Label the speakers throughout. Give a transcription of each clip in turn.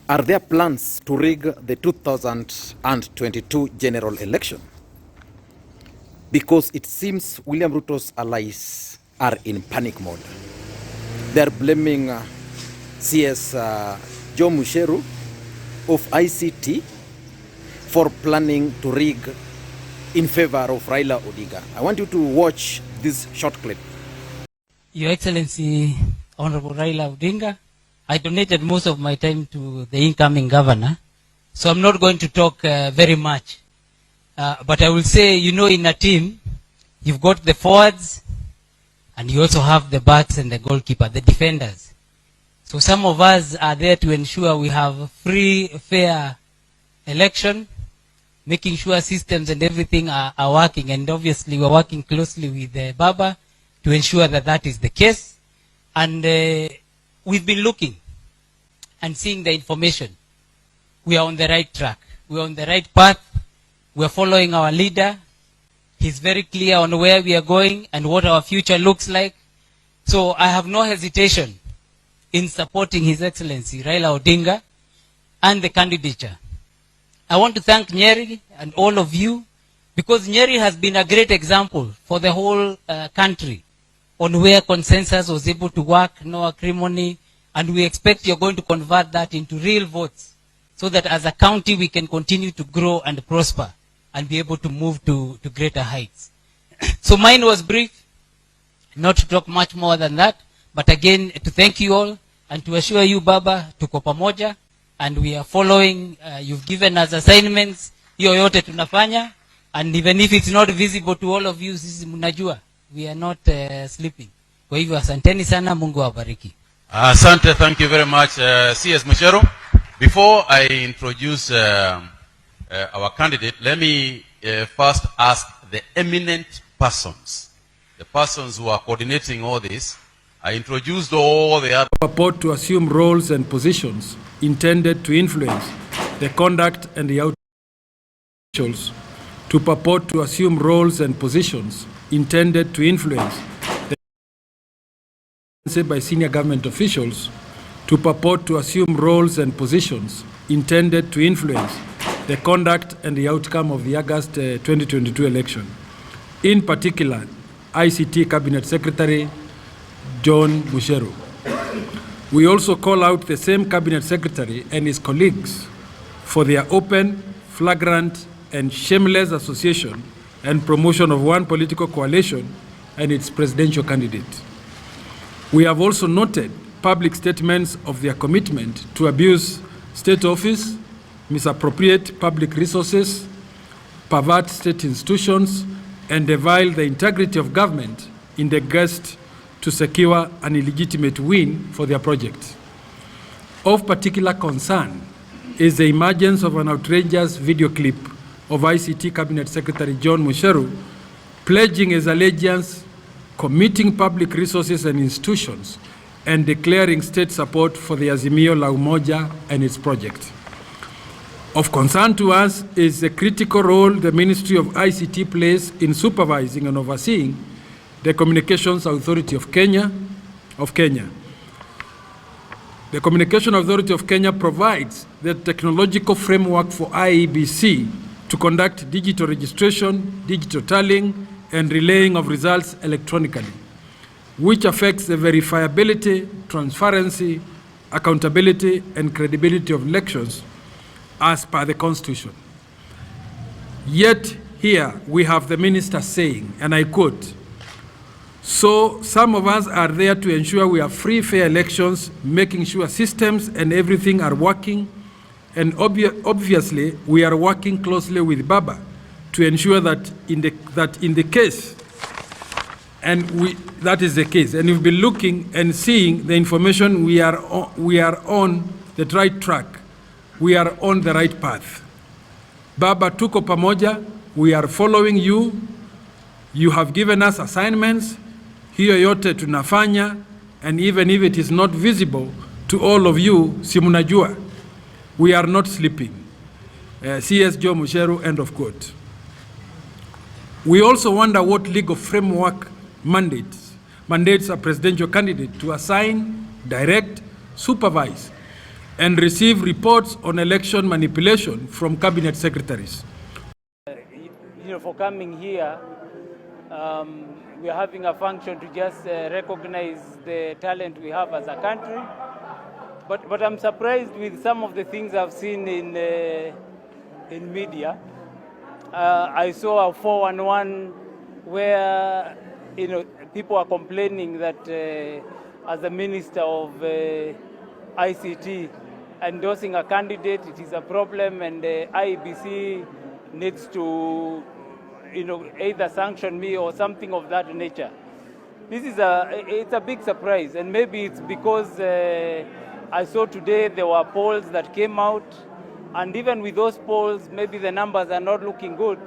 Speaker 1: Are there plans to rig the 2022 general election? Because it seems William Ruto's allies are in panic mode. They're blaming CS Joe Mucheru of ICT for planning to rig in favor of Raila Odinga. I want you to watch this short clip.
Speaker 2: Your Excellency, Honorable Raila Odinga, I donated most of my time to the incoming governor, so I'm not going to talk very much. But I will say, in a team, you've got the forwards, and you also have the backs and the goalkeeper, the defenders. So some of us are there to ensure we have free, fair election, making sure systems and everything are working. And obviously, we're working closely with Baba to ensure that that is the case. And we've been looking and seeing the information. We are on the right track. We are on the right path. We are following our leader. He's very clear on where we are going and what our future looks like. So I have no hesitation in supporting His Excellency Raila Odinga and the candidature. I want to thank Nyeri and all of you, because Nyeri has been a great example for the whole country on where consensus was able to work, no acrimony, and we expect you're going to convert that into real votes so that as a county we can continue to grow and prosper and be able to move to greater heights. So mine was brief, not to talk much more than that, but again to thank you all and to assure you, Baba, tuko pamoja, and we are following. You've given us assignments, hiyo yote tunafanya, and even if it's not visible to all of you, sisi mnajua, we are not sleeping. Kwa hivyo asanteni sana, Mungu awabariki.
Speaker 3: Asante, thank you very much, CS Mucheru. Before I introduce our candidate, let me first ask the eminent persons, the persons who are coordinating all this. I introduced all the other
Speaker 4: purport to assume roles and positions intended to influence the conduct and the outcomes, to purport to assume roles and positions intended to influence the by senior government officials, to purport to assume roles and positions intended to influence the conduct and the outcome of the August 2022 election. In particular, ICT Cabinet Secretary John Mucheru. We also call out the same Cabinet Secretary and his colleagues for their open, flagrant, and shameless association and promotion of one political coalition and its presidential candidate. We have also noted public statements of their commitment to abuse state office, misappropriate public resources, pervert state institutions, and defile the integrity of government in the quest to secure an illegitimate win for their project. Of particular concern is the emergence of an outrageous video clip of ICT Cabinet Secretary John Mucheru pledging his allegiance, committing public resources and institutions, and declaring state support for the Azimio la Umoja and its project. Of concern to us is the critical role the Ministry of ICT plays in supervising and overseeing the Communications Authority of Kenya. The Communication Authority of Kenya provides the technological framework for IEBC to conduct digital registration, digital tallying, and relaying of results electronically, which affects the verifiability, transparency, accountability, and credibility of elections as per the Constitution. Yet here we have the minister saying, and I quote, "So some of us are there to ensure we have free, fair elections, making sure systems and everything are working, and obviously we are working closely with Baba to ensure that in the case, and that is the case, and we've been looking and seeing the information, we are on the right track, we are on the right path. Baba, tuko pamoja, we are following you, you have given us assignments, hiyo yote tunafanya, and even if it is not visible to all of you, si munajua, we are not sleeping." CS Joe Mucheru, end of quote. We also wonder what legal framework mandates a presidential candidate to assign, direct, supervise, and receive reports on election manipulation from cabinet secretaries.
Speaker 5: For coming here, we are having a function to just recognize the talent we have as a country. But I'm surprised with some of the things I've seen in media. I saw a 411 where people are complaining that as a minister of ICT endorsing a candidate, it is a problem, and the IEBC needs to either sanction me or something of that nature. This is it's a big surprise, and maybe it's because I saw today there were polls that came out, and even with those polls, maybe the numbers are not looking good,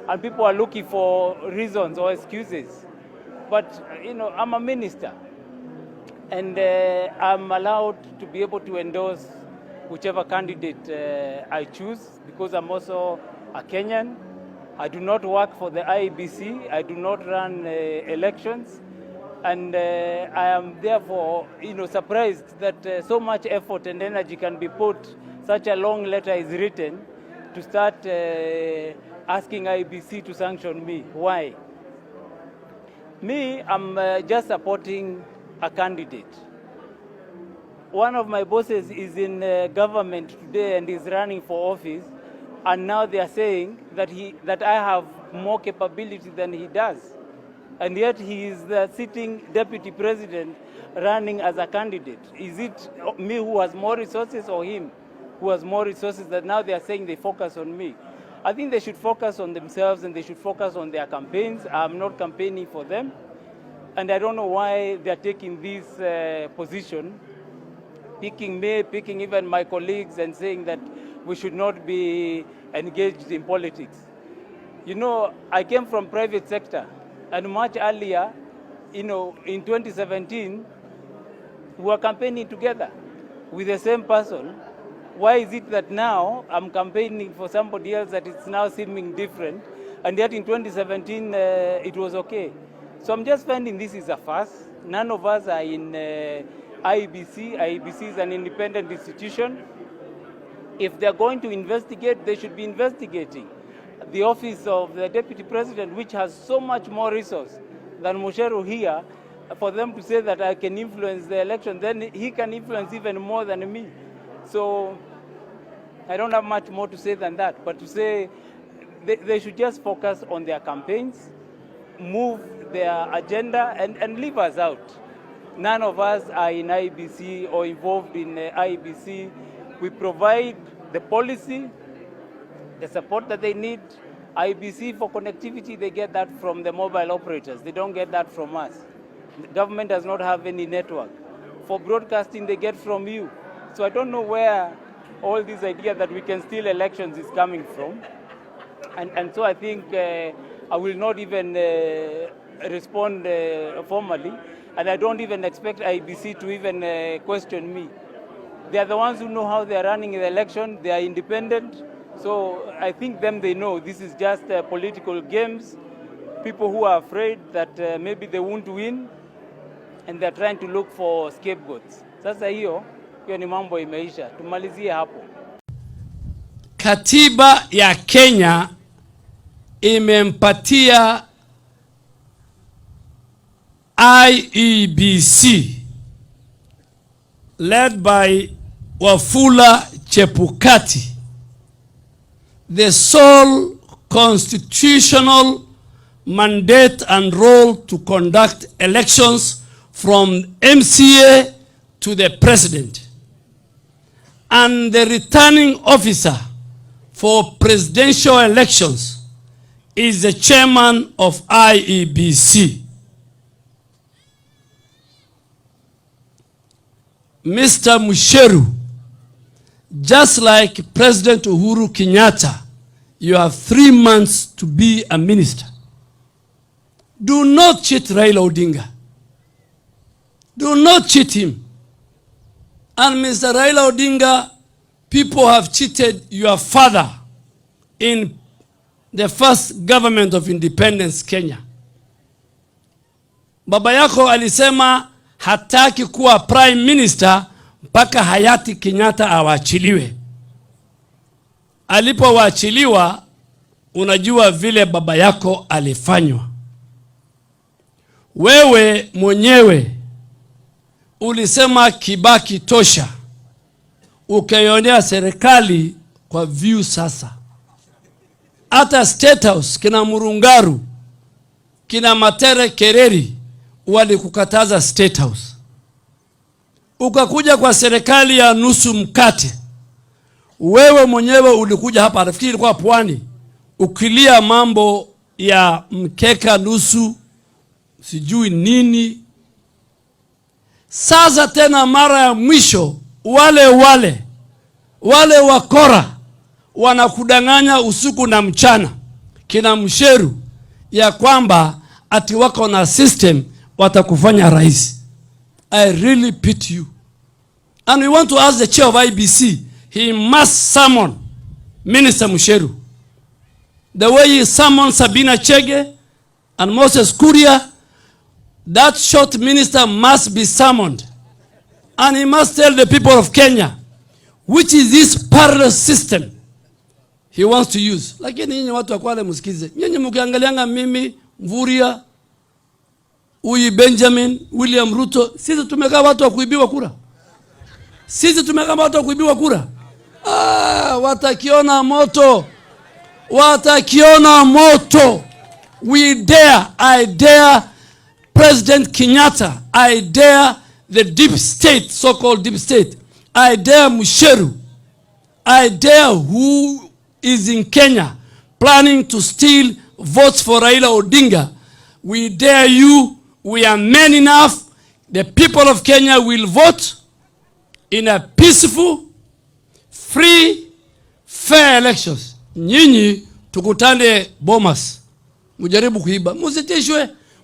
Speaker 5: and people are looking for reasons or excuses. But I'm a minister, and I'm allowed to be able to endorse whichever candidate I choose, because I'm also a Kenyan. I do not work for the IEBC. I do not run elections. And I am therefore surprised that so much effort and energy can be put, such a long letter is written, to start asking IEBC to sanction me. Why? Me, I'm just supporting a candidate. One of my bosses is in government today and is running for office, and now they are saying that I have more capability than he does. And yet he is the sitting deputy president running as a candidate. Is it me who has more resources or him who has more resources that now they are saying they focus on me? I think they should focus on themselves and they should focus on their campaigns. I'm not campaigning for them. And I don't know why they are taking this position, picking me, picking even my colleagues, and saying that we should not be engaged in politics. I came from private sector, and much earlier, in 2017, we were campaigning together with the same person. Why is it that now I'm campaigning for somebody else that it's now seeming different, and yet in 2017 it was okay? So I'm just finding this is a farce. None of us are in IEBC. IEBC is an independent institution. If they're going to investigate, they should be investigating the office of the deputy president, which has so much more resource than Mucheru here. For them to say that I can influence the election, then he can influence even more than me. So I don't have much more to say than that, but to say they should just focus on their campaigns, move their agenda, and leave us out. None of us are in IEBC or involved in IEBC. We provide the policy, the support that they need. IEBC for connectivity, they get that from the mobile operators. They don't get that from us. The government does not have any network. For broadcasting, they get from you. So I don't know where all this idea that we can steal elections is coming from. And so I think I will not even respond formally. And I don't even expect IEBC to even question me. They are the ones who know how they are running the election. They are independent. So I think they know this is just political games. People who are afraid that maybe they won't win, and they're trying to look for scapegoats. Sasa hiyo ni mambo imeisha. Tumalizie hapo.
Speaker 6: Katiba ya Kenya imempatia IEBC led by Wafula Chebukati the sole constitutional mandate and role to conduct elections from MCA to the president, and the returning officer for presidential elections is the chairman of IEBC. Mr. Mucheru, just like President Uhuru Kenyatta, you have 3 months to be a minister. Do not cheat Raila Odinga. Do not cheat him. And Mr. Raila Odinga, people have cheated your father in the first government of independence Kenya. Baba yako alisema hataki kuwa prime minister mpaka hayati Kenyatta awaachiliwe. Alipowaachiliwa, unajua vile baba yako alifanywa. Wewe mwenyewe ulisema Kibaki tosha, ukaionea serikali kwa view. Sasa hata State House kina Murungaru, kina Matere Kereri walikukataza State House. Ukakuja kwa serikali ya nusu mkate. Wewe mwenyewe ulikuja hapa, nafikiri ilikuwa Pwani, ukilia mambo ya mkeka nusu sijui nini. Sasa tena mara ya mwisho wale wakora wanakudanganya usiku na mchana, kina Mucheru, ya kwamba ati wako na system watakufanya rais. I really pity you. And we want to ask the chair of IBC, he must summon Minister Mucheru. The way he summoned Sabina Chege and Moses Kuria, that short minister must be summoned. And he must tell the people of Kenya, which is this parallel system he wants to use. Lakini nyinyi watu wa Kwale msikize. Nyinyi mkiangalianga mimi, Mvuria, Uyi Benjamin, William Ruto, sisi tumekaa watu wa kuibiwa kura. Sisi tumekaa watu wa kuibiwa kura. Watakiona moto. Watakiona moto. We dare, I dare President Kenyatta, I dare the deep state, so-called deep state. I dare Mucheru. I dare who is in Kenya planning to steal votes for Raila Odinga. We dare you. We are men enough. The people of Kenya will vote in a peaceful, free, fair elections. Nyinyi tukutane Bomas. Mujaribu kuiba. Musitishwe.